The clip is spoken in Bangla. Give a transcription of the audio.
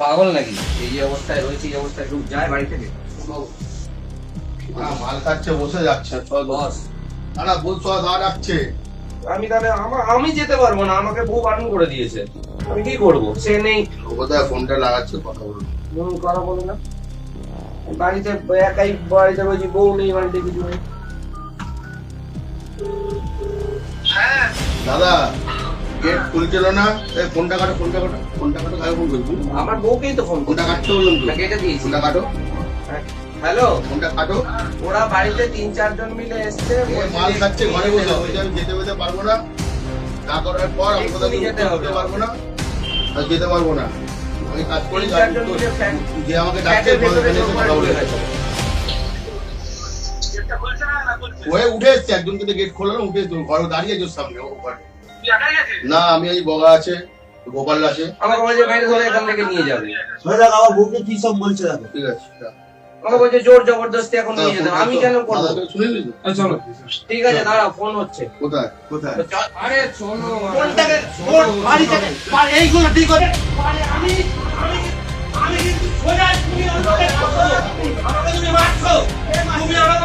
পাগল নাকি? এই অবস্থায় রয়েছে, এই অবস্থায় লোক যায় বাড়ি থেকে? মাল খাচ্ছে, বসে যাচ্ছে। বস, না বল, দাঁড়া রাখছে। আমি তাহলে আমি যেতে পারবো না, আমাকে বউ বারণ করে দিয়েছে। আমি কি করবো? সে নেই। কোথায় ফোনটা লাগাচ্ছে, কথা বলুন। কথা বলো না। বাড়িতে একাই, বাড়িতে বলছি বউ নেই, বাড়িতে কিছু নেই। দাদা গেট খুলছিল না, ফোনটা কাটো, ফোনটা কাটো, ফোনটা কাটো। কাকে ফোন করবি? আমার বউকেই তো ফোন ফোনটা কাটতে বললাম তো। কেটে দিয়েছি। ফোনটা কাটো, হ্যালো, ফোনটা কাটো। ওরা বাড়িতে 3-4 জন মিলে এসছে। মাল খাচ্ছে, ঘরে বসে। আমি যেতে যেতে পারবো না, না করার পর আমি কোথাও যেতে পারবো না, আর যেতে পারবো না। আমি কাজ করি, যে আমাকে ডাকছে কথা বলে ওয়ে উঠে এসছে। একজনকে তো গেট খোলো না, উঠে এসছে, ঘরে দাঁড়িয়ে আছে সামনে। ও ঘরে না, আমি এই বগা আছে, গোপাল আছে। আমাকে বলছে মেরে ধরে এখান থেকে নিয়ে যাবে। আমার বউকে কি সব বলছে দেখো। ঠিক আছে, আমাকে বলছে জোর জবরদস্তি এখন নিয়ে যেতে। আমি কেন করবো? শুনে নিলি? চলো, ঠিক আছে, দাঁড়াও, ফোন হচ্ছে। কোথায় কোথায়? আরে শোনো, ফোনটাকে বাড়ি থেকে এইগুলো ঠিক করে আমি কিন্তু সোজা তুমি আমাকে মারছো, তুমি আমাকে